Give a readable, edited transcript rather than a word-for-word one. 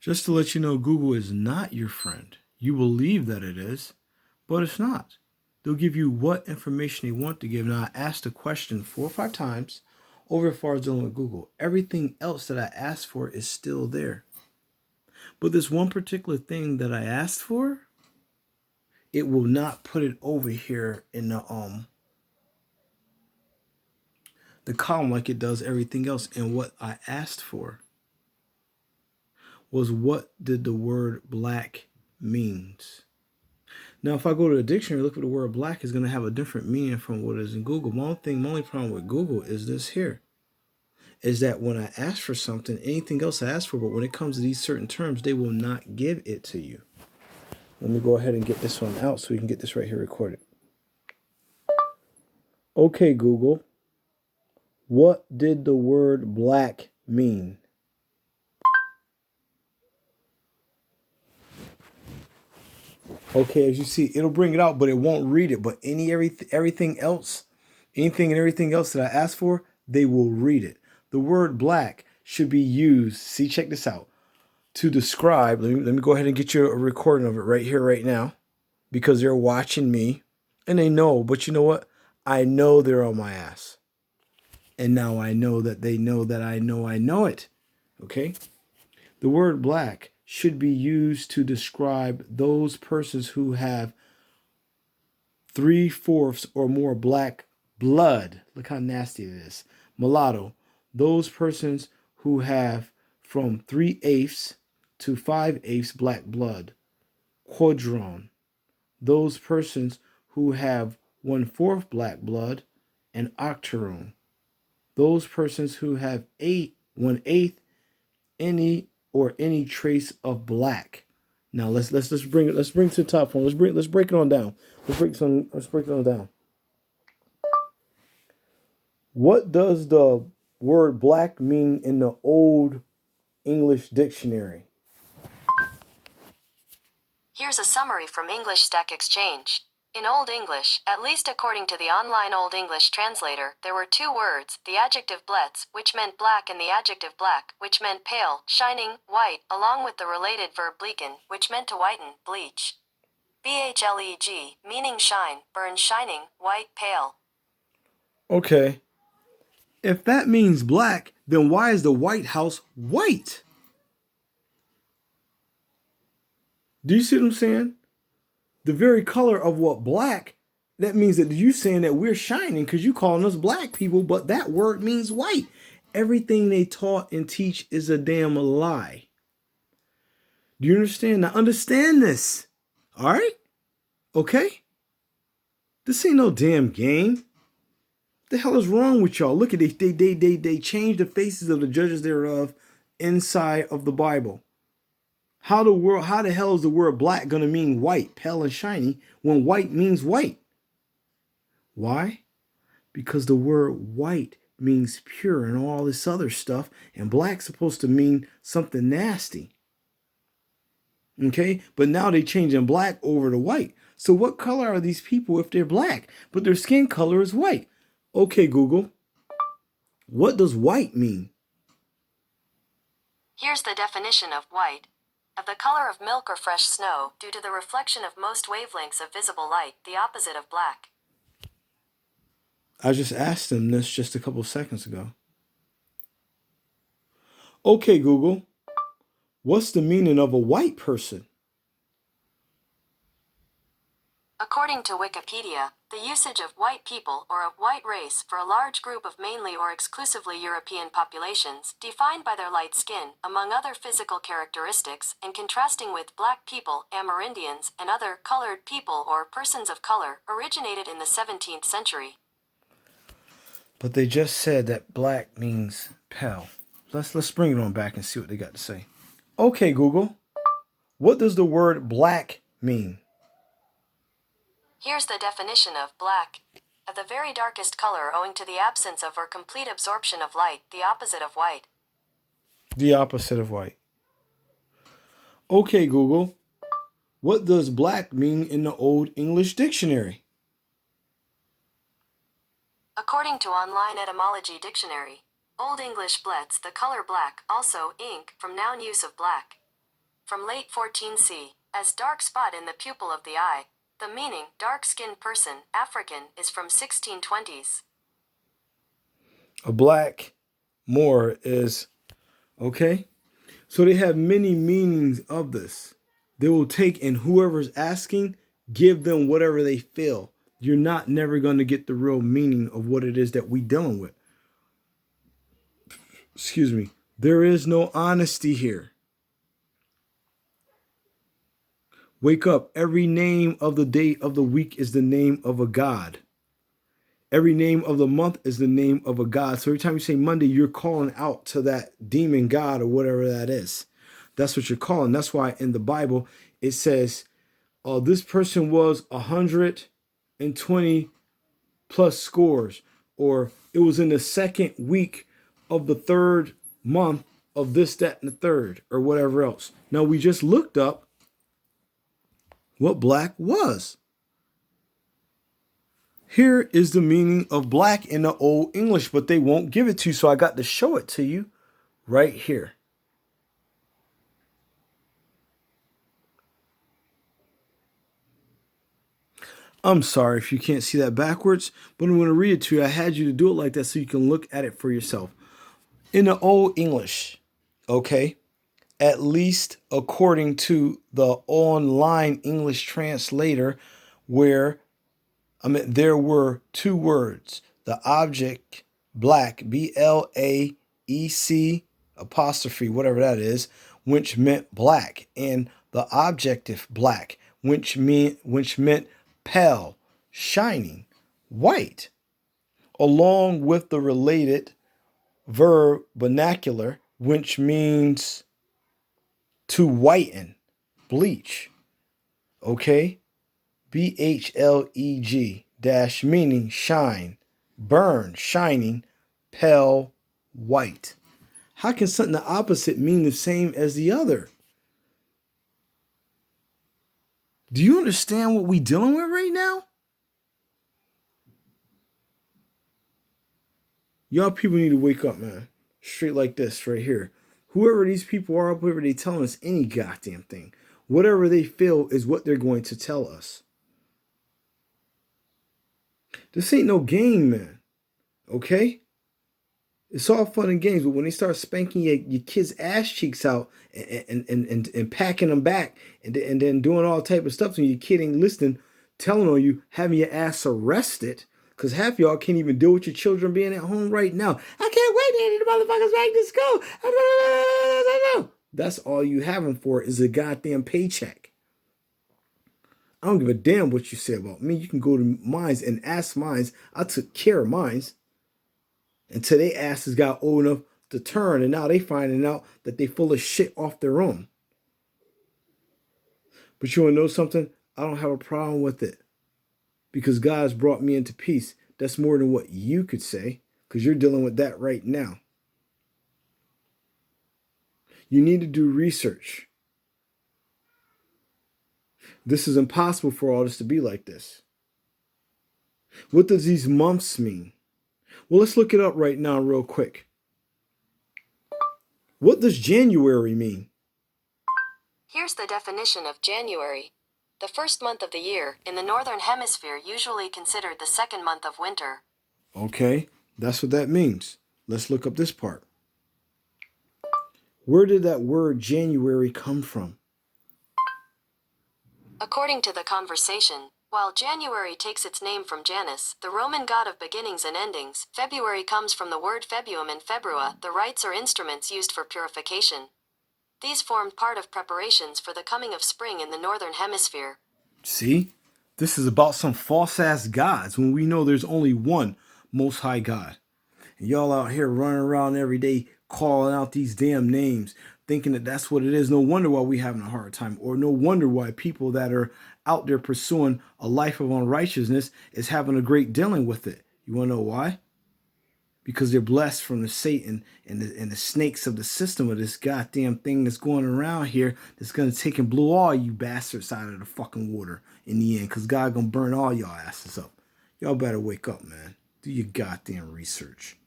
Just to let you know, Google is not your friend. You believe that it is, but it's not. They'll give you what information they want to give. Now, I asked the question 4 or 5 times over as far as dealing with Google. Everything else that I asked for is still there. But this one particular thing that I asked for, it will not put it over here in the column like it does everything else. And what I asked for was, what did the word black means? Now, if I go to the dictionary, look for the word black, is going to have a different meaning from what is in Google. My only problem with Google is this here, is that when I ask for something, anything else I ask for, but when it comes to these certain terms, they will not give it to you. Let me go ahead and get this one out so we can get this right here recorded. Okay, Google, what did the word black mean? Okay, as you see, it'll bring it out, but it won't read it. But everything else, anything and everything else that I ask for, they will read it. The word black should be used, see, check this out, to describe, let me go ahead and get you a recording of it right here, right now, because they're watching me, and they know, but you know what? I know they're on my ass. And now I know that they know that I know it, okay? The word black should be used to describe those persons who have 3/4 or more black blood. Look how nasty it is. Mulatto. Those persons who have from 3/8 to 5/8 black blood. Quadroon. Those persons who have 1/4 black blood. And octoroon. Those persons who have 1/8 any trace of black. Now let's bring it to the top one. Let's break it on down. Let's break it on down. What does the word black mean in the Old English Dictionary? Here's a summary from English Stack Exchange. In Old English, at least according to the online Old English translator, there were two words, the adjective blets, which meant black, and the adjective black, which meant pale, shining, white, along with the related verb bleaken, which meant to whiten, bleach. BHLEG, meaning shine, burn, shining, white, pale. Okay. If that means black, then why is the White House white? Do you see what I'm saying? The very color of what black, that means that you saying that we're shining because you calling us black people, but that word means white. Everything they taught and teach is a damn lie. Do you understand? Now understand this. All right? Okay? This ain't no damn game. What the hell is wrong with y'all? Look at it. They changed the faces of the judges thereof inside of the Bible. How the hell is the word black going to mean white, pale and shiny, when white means white? Why? Because the word white means pure and all this other stuff, and black's supposed to mean something nasty. Okay? But now they changing black over to white. So what color are these people if they're black, but their skin color is white? Okay, Google, what does white mean? Here's the definition of white. Of the color of milk or fresh snow, due to the reflection of most wavelengths of visible light, the opposite of black. I just asked them this just a couple seconds ago. Okay, Google, what's the meaning of a white person? According to Wikipedia, the usage of white people or of white race for a large group of mainly or exclusively European populations, defined by their light skin, among other physical characteristics, and contrasting with black people, Amerindians, and other colored people or persons of color, originated in the 17th century. But they just said that black means pale. Let's bring it on back and see what they got to say. Okay, Google, what does the word black mean? Here's the definition of black. Of the very darkest color owing to the absence of or complete absorption of light, the opposite of white. The opposite of white. Okay, Google, what does black mean in the Old English Dictionary? According to Online Etymology Dictionary, Old English blets the color black, also ink, from noun use of black. from late 14C, as dark spot in the pupil of the eye. The meaning, dark-skinned person, African, is from 1620s. A black Moor is, okay? So they have many meanings of this. They will take, and whoever's asking, give them whatever they feel. You're not never going to get the real meaning of what it is that we dealing with. Excuse me. There is no honesty here. Wake up. Every name of the day of the week is the name of a god. Every name of the month is the name of a god. So every time you say Monday, you're calling out to that demon god or whatever that is. That's what you're calling. That's why in the Bible, it says, this person was 120 plus scores, or it was in the second week of the third month of this, that, and the third, or whatever else. Now, we just looked up what black was. Here is the meaning of black in the Old English, but they won't give it to you, so I got to show it to you right here. I'm sorry if you can't see that backwards, but I'm going to read it to you. I had you to do it like that so you can look at it for yourself. In the Old English, okay, at least according to the online English translator, where there were two words. The object black, BLAEC apostrophe, whatever that is, which meant black, and the objective black, which meant pale, shining, white, along with the related verb vernacular, which means to whiten, bleach. Okay? BHLEG dash meaning shine, burn, shining, pale, white. How can something the opposite mean the same as the other? Do you understand what we dealing with right now? Y'all people need to wake up, man. Straight like this right here. Whoever these people are, whoever they telling us any goddamn thing, whatever they feel is what they're going to tell us. This ain't no game, man. Okay? It's all fun and games, but when they start spanking your kids' ass cheeks out and packing them back and then doing all type of stuff, and your kid ain't listening, telling on you, having your ass arrested, because half y'all can't even deal with your children being at home right now. I can't wait to get the motherfuckers back to school. That's all you have them for is a goddamn paycheck. I don't give a damn what you say about me. You can go to mines and ask mines. I took care of mines until they asses got old enough to turn, and now they finding out that they full of shit off their own. But you want to know something? I don't have a problem with it because God's brought me into peace. That's more than what you could say because you're dealing with that right now. You need to do research. This is impossible for all this to be like this. What does these months mean? Well, let's look it up right now real quick. What does January mean? Here's the definition of January. The first month of the year, in the Northern Hemisphere usually considered the second month of winter. Okay, that's what that means. Let's look up this part. Where did that word January come from? According to the conversation, while January takes its name from Janus, the Roman god of beginnings and endings, February comes from the word febuum and februa, the rites or instruments used for purification. These formed part of preparations for the coming of spring in the Northern Hemisphere. See? This is about some false-ass gods when we know there's only one Most High God. And y'all out here running around every day calling out these damn names, thinking that that's what it is. No wonder why we having a hard time, or no wonder why people that are out there pursuing a life of unrighteousness is having a great dealing with it. You want to know why? Because they're blessed from the Satan and the snakes of the system of this goddamn thing that's going around here that's going to take and blow all you bastards out of the fucking water in the end, because God going to burn all y'all asses up. Y'all better wake up, man. Do your goddamn research.